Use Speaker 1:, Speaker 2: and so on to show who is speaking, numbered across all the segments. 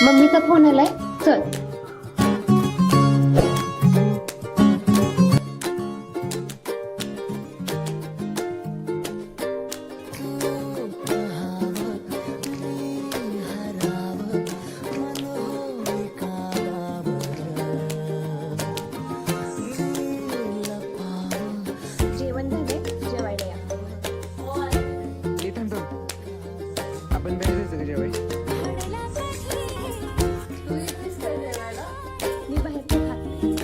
Speaker 1: मम्मीचा फोन आलाय, चल. जेवण झाले, जेवायला या.
Speaker 2: आपण बाहेर जायचं का जेवाय?
Speaker 1: मी बाहेरचं खात नाही.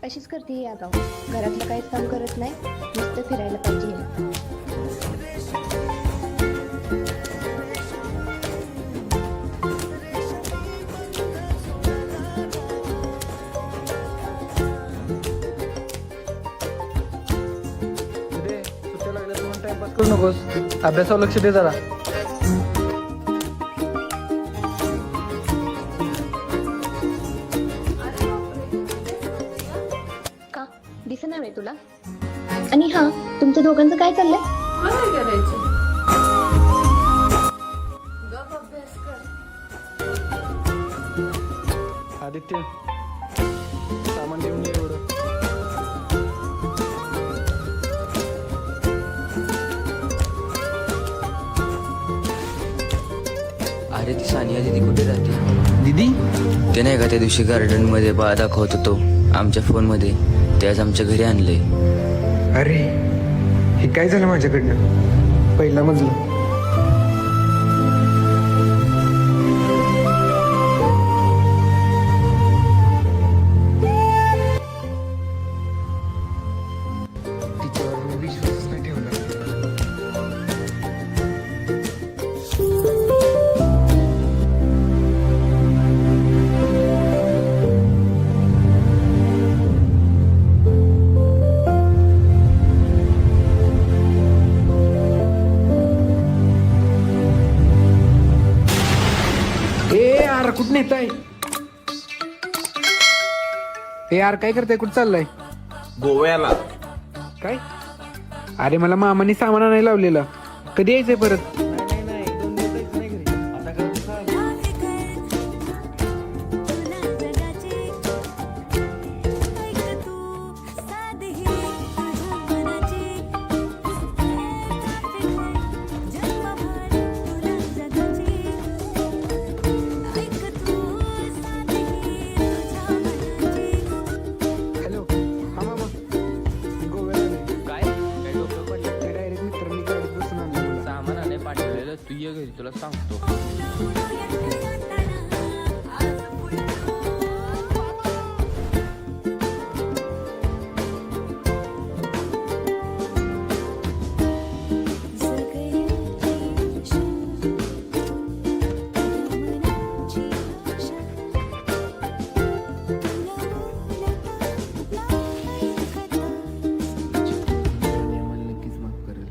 Speaker 1: अशीच करते ही आगाऊ. घरातलं काहीच काम करत नाही, नुसतं फिरायला पाहिजे हिला.
Speaker 2: उदे, सुट्ट्या लागल्या म्हणून टाइमपास करू नकोस. अभ्यासावर लक्ष दे जरा.
Speaker 1: का दिसेना रे तुला? आणि हा, तुमच्या दोघांचं काय चाललंय?
Speaker 3: काय करायचं? गप अभ्यास कर.
Speaker 2: आदित्य, सामान घेऊन ये एवढं.
Speaker 4: अरे ती सानिया दीदी कुठे राहते? दीदी ते नाही का त्या दिवशी गार्डन मध्ये बाळा दाखवत होतो आमच्या फोन मध्ये, ते आज आमच्या घरी आणलंय.
Speaker 2: अरे हे काय झालं माझ्याकडनं? पहिला मजला. तिच्यावर मी विश्वासच नाही ठेवला. यार कुठं नेताय? यार काय करताय? कुठं चाललाय?
Speaker 5: गोव्याला.
Speaker 2: काय? अरे मला मामाने सामान आणायला लावलेलं. कधी यायचंय परत? हॅलो, हा मामा, गोव्याला आलोय.
Speaker 4: काय काय डोकं पडलं?
Speaker 2: ते डायरेक्ट मित्रांनी गाडीत बसून आणलं मला.
Speaker 4: सामान आणाय पाठवलेलं, तू ये घरी तुला सांगतो. मला नक्कीच माफ करेल.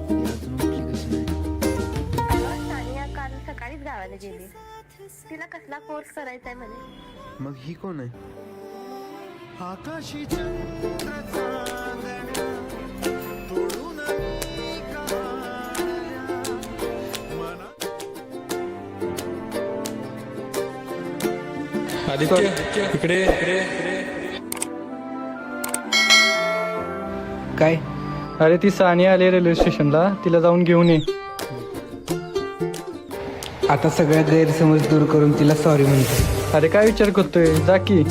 Speaker 4: ही अजून उठली कशी नाही?
Speaker 1: अगं, सानिया काल सकाळीच गावाला गेली. तिला कसला कोर्स करायचा आहे म्हणे.
Speaker 2: मग ही कोण आहे?
Speaker 5: आदित्य इकडे.
Speaker 2: काय?
Speaker 5: अरे ती सानिया आली रेल्वे स्टेशनला, तिला जाऊन घेऊन ये.
Speaker 2: आता सगळ्या गैरसमज दूर करून तिला सॉरी म्हणतो.
Speaker 5: अरे काय विचार करतोय, जा की.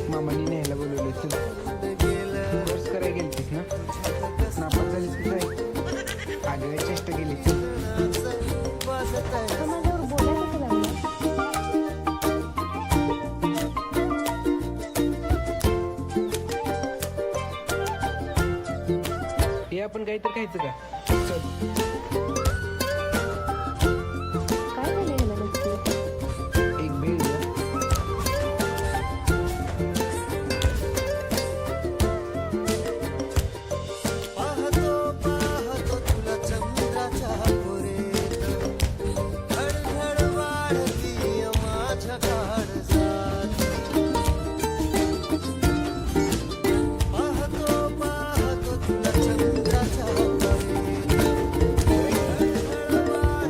Speaker 2: मामानी न्यायला बोलवलं कोर्स करायला गेलतीस ना? नापास झालीस की काय? आगळ्या आपण काहीतरी खायचं का? चल.
Speaker 1: काय झालं ह्याला नक्की?
Speaker 2: एक भेळ द्या.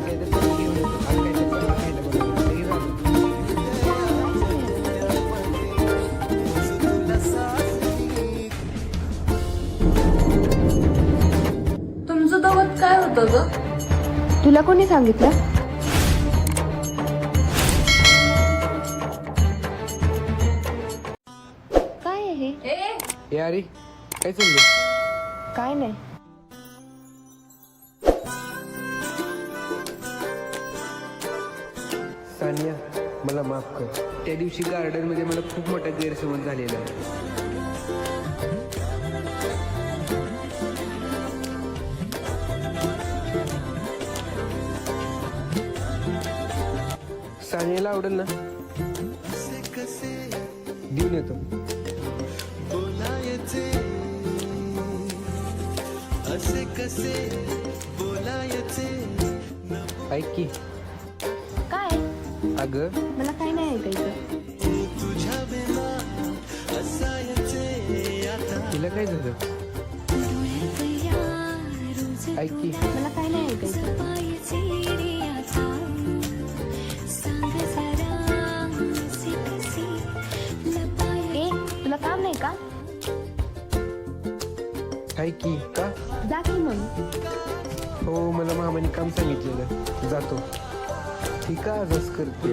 Speaker 2: काहीतरी करून घेऊन येतो. आज काहीतरी चांगलं खायला बनवलं. लगेच आलो.
Speaker 3: तुमचं दोघं काय होतं ग?
Speaker 1: तुला कोणी सांगितलं? काय आहे हे?
Speaker 3: ए
Speaker 2: ए अरे काय चाललंय?
Speaker 1: काय नाही.
Speaker 2: सानिया मला माफ कर. त्या दिवशी गार्डन मध्ये मला खूप मोठा गैरसमज झालेला आहे. सानियाला आवडेल ना? देऊन येतो. ऐक की
Speaker 1: काय?
Speaker 2: अगं
Speaker 1: मला काय नाही ऐकायचं.
Speaker 2: तिला काय झालं? ऐक की
Speaker 1: मला काय नाही ऐकायचं. ए तुला काम नाही का?
Speaker 2: ऐक की का?
Speaker 1: जा की मग.
Speaker 2: हो मला मामाने काम सांगितलेलं. जातो. ती का आजच करते?